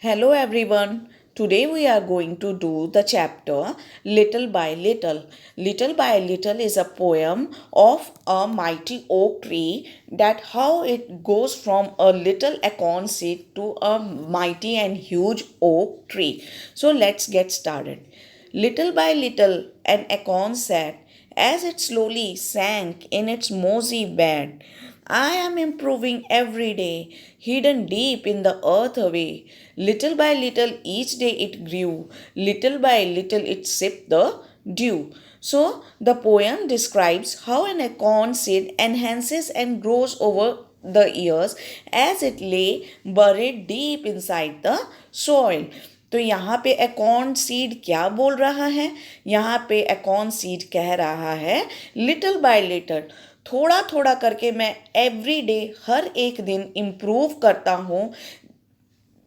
Hello everyone. Today we are going to do the chapter Little by Little. Little by Little is a poem of a mighty oak tree that how it goes from a little acorn seed to a mighty and huge oak tree. So let's get started. Little by little an acorn sat as it slowly sank in its mossy bed. I am improving every day, hidden deep in the earth away. Little by little, each day it grew. Little by little, it sipped the dew. So, the poem describes how an acorn seed enhances and grows over the years as it lay buried deep inside the soil. तो यहाँ पे acorn seed क्या बोल रहा है? यहाँ पे acorn seed कह रहा है लिटिल बाय लिटिल, थोड़ा थोड़ा करके मैं एवरी डे हर एक दिन इम्प्रूव करता हूँ,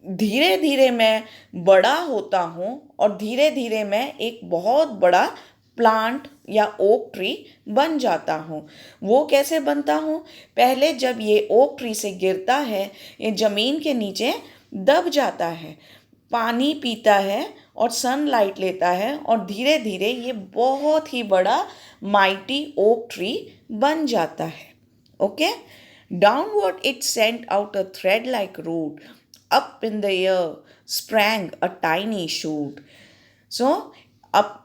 धीरे धीरे मैं बड़ा होता हूँ और धीरे धीरे मैं एक बहुत बड़ा प्लांट या ओक ट्री बन जाता हूँ। वो कैसे बनता हूँ? पहले जब ये ओक ट्री से गिरता है, ये ज़मीन के नीचे दब जाता है, पानी पीता है और सनलाइट लेता है और धीरे धीरे ये बहुत ही बड़ा माइटी ओक ट्री बन जाता है। Okay, downward it sent out a thread like root, up in the air sprang a tiny shoot. So अब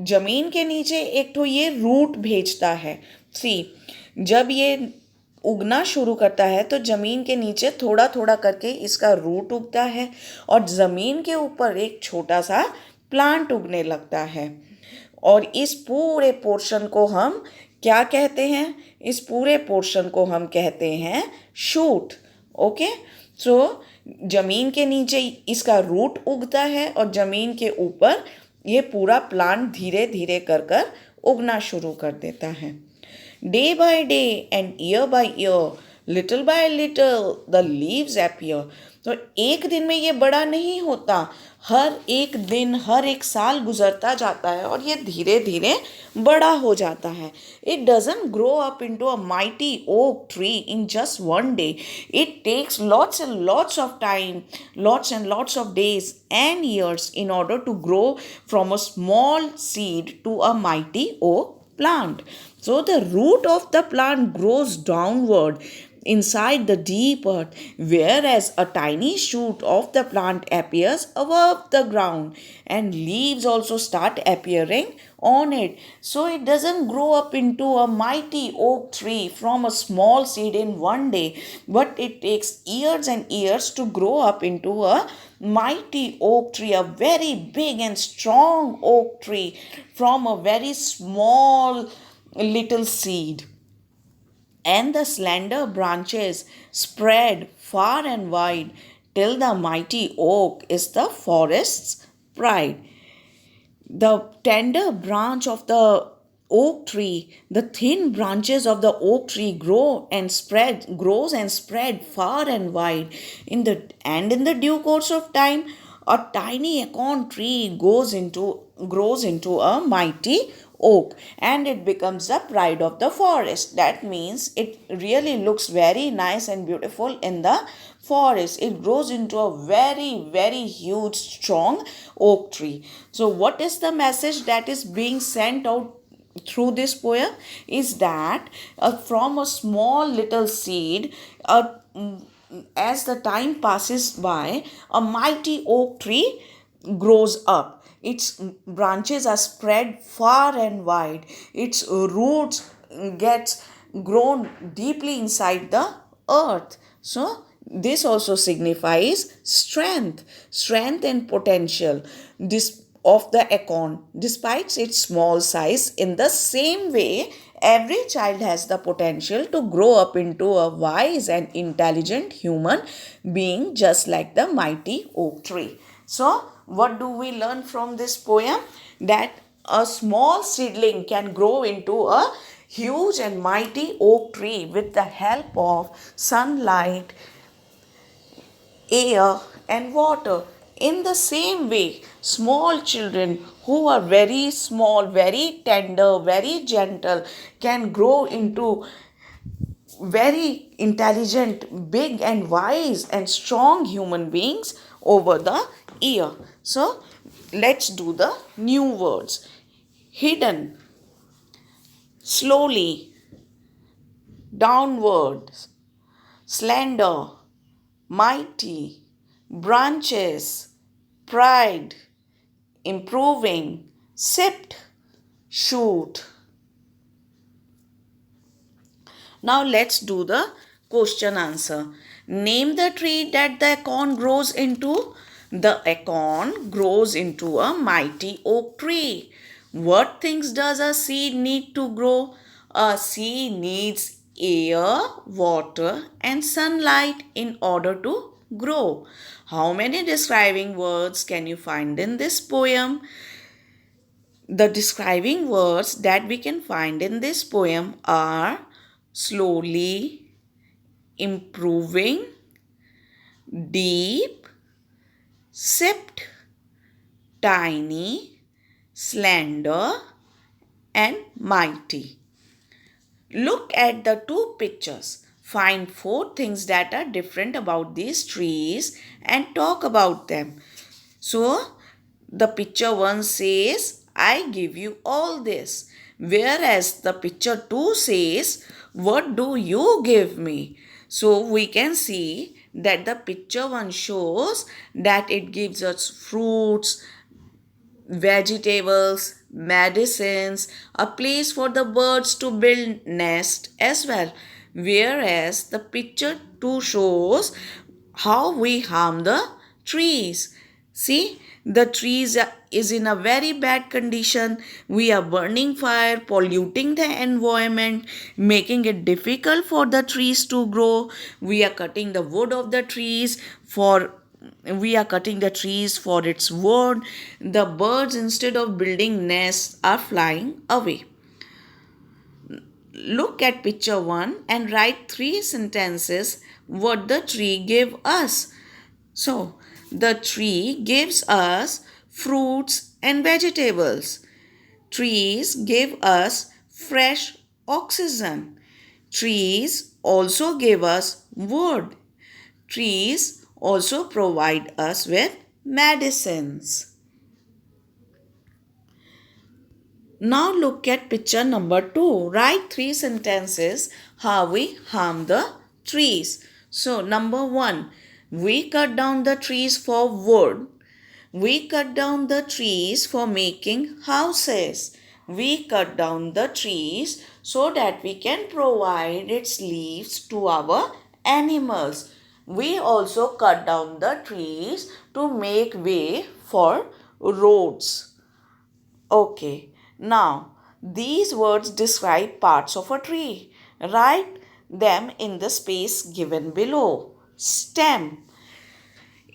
जमीन के नीचे एक तो ये रूट भेजता है। सी, जब ये उगना शुरू करता है तो ज़मीन के नीचे थोड़ा थोड़ा करके इसका रूट उगता है और ज़मीन के ऊपर एक छोटा सा प्लांट उगने लगता है। और इस पूरे पोर्शन को हम क्या कहते हैं? इस पूरे पोर्शन को हम कहते हैं शूट। ओके, सो ज़मीन के नीचे इसका रूट उगता है और ज़मीन के ऊपर ये पूरा प्लांट धीरे धीरे कर कर उगना शुरू कर देता है। Day by day and year by year, little bye little the leaves appear. तो एक दिन में ये बड़ा नहीं होता, हर एक दिन हर एक साल गुजरता जाता है और ये धीरे धीरे बड़ा हो जाता है। It doesn't grow up into a mighty oak tree in just one day. It takes lots and lots of time, lots and lots of days and years in order to grow from a small seed to a mighty oak plant. So the root of the plant grows downward inside the deep earth, whereas a tiny shoot of the plant appears above the ground, and leaves also start appearing on it. So it doesn't grow up into a mighty oak tree from a small seed in one day, but it takes years and years to grow up into a mighty oak tree, a very big and strong oak tree from a very small little seed. And the slender branches spread far and wide till the mighty oak is the forest's pride. The tender branch of the oak tree, the thin branches of the oak tree grows and spread far and wide. In the due course of time, a tiny acorn tree grows into a mighty oak, and it becomes the pride of the forest. That means it really looks very nice and beautiful in the forest. It grows into a very, very huge, strong oak tree. So, what is the message that is being sent out through this poem? Is that from a small little seed, as the time passes by, a mighty oak tree grows up. Its branches are spread far and wide. Its roots gets grown deeply inside the earth. So this also signifies strength and potential. This of the acorn, despite its small size. In the same way, every child has the potential to grow up into a wise and intelligent human being, just like the mighty oak tree. So, what do we learn from this poem? That a small seedling can grow into a huge and mighty oak tree with the help of sunlight, air, and water. In the same way, small children who are very small, very tender, very gentle can grow into very intelligent, big, and wise and strong human beings over the year. So let's do the new words. Hidden, slowly, downward, slender, mighty, branches, pride, improving, sipped, shoot. Now let's do the question answer. Name the tree that the acorn grows into. The acorn grows into a mighty oak tree. What things does a seed need to grow? A seed needs air, water, and sunlight in order to grow. How many describing words can you find in this poem? The describing words that we can find in this poem are slowly, improving, deep, sipped, tiny, slender, and mighty. Look at the two pictures. Find four things that are different about these trees and talk about them. So, the picture 1 says, I give you all this. Whereas the picture 2 says, what do you give me? So, we can see that the picture 1 shows that it gives us fruits, vegetables, medicines, a place for the birds to build nest as well. Whereas the picture 2 shows how we harm the trees. See, the trees is in a very bad condition. We are burning fire, polluting the environment, making it difficult for the trees to grow. We are cutting the wood of the trees for its wood. The birds, instead of building nests, are flying away. Look at picture 1 and write 3 sentences what the tree gave us. So, the tree gives us fruits and vegetables. Trees give us fresh oxygen. Trees also give us wood. Trees also provide us with medicines. Now look at picture number 2. Write 3 sentences how we harm the trees. So number 1, we cut down the trees for wood. We cut down the trees for making houses. We cut down the trees so that we can provide its leaves to our animals. We also cut down the trees to make way for roads. Okay, now these words describe parts of a tree. Write them in the space given below. Stem.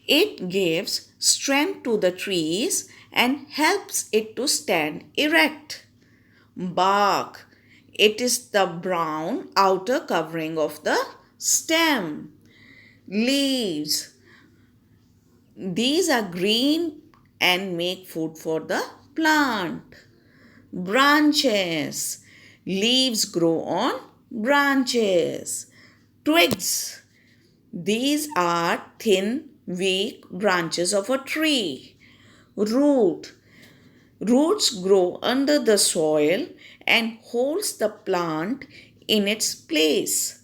It gives strength to the trees and helps it to stand erect. Bark. It is the brown outer covering of the stem. Leaves. These are green and make food for the plant. Branches. Leaves grow on branches. Twigs. These are thin, weak branches of a tree. Root. Roots grow under the soil and holds the plant in its place.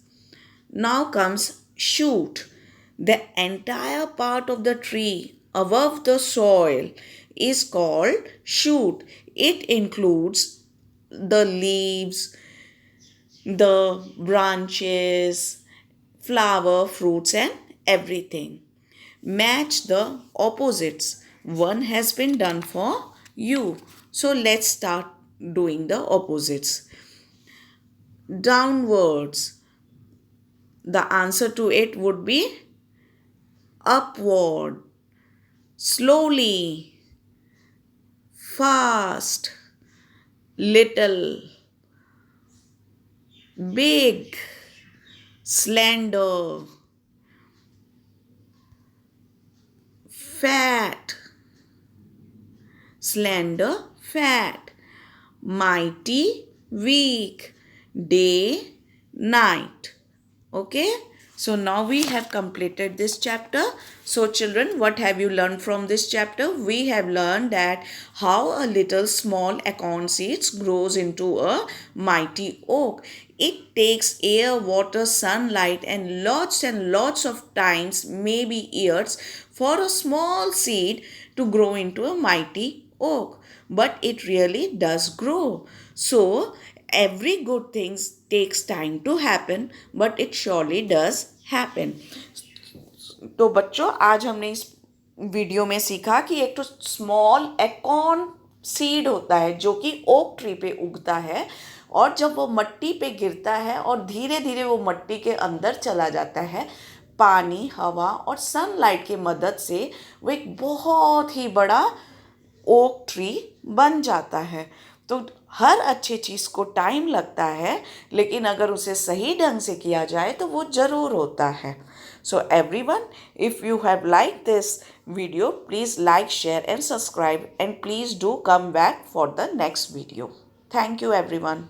Now comes shoot. The entire part of the tree above the soil is called shoot. It includes the leaves, the branches, flower, fruits, and everything. Match the opposites. One has been done for you. So let's start doing the opposites. Downwards. The answer to it would be upward. Slowly. Fast. Little. Big. Slender. Fat. Slender, fat. Mighty, weak. Day, night. Okay, So now we have completed this chapter. So children, what have you learned from this chapter? We have learned that how a little small acorn seeds grows into a mighty oak. It takes air, water, sunlight and lots of times, maybe years, for a small seed to grow into a mighty oak. But it really does grow. So every good thing takes time to happen, but it surely does happen. तो बच्चों, आज हमने इस video में सीखा कि एक तो स्मॉल एकॉर्न सीड होता है जो कि ओक ट्री पे उगता है, और जब वो मट्टी पे गिरता है और धीरे धीरे वो मट्टी के अंदर चला जाता है, पानी, हवा और सनलाइट की मदद से वो एक बहुत ही बड़ा ओक ट्री बन जाता है. तो हर अच्छी चीज़ को टाइम लगता है, लेकिन अगर उसे सही ढंग से किया जाए तो वो ज़रूर होता है. So everyone, if you have like this video, please like, share and subscribe, and please do come back for the next video. Thank you everyone.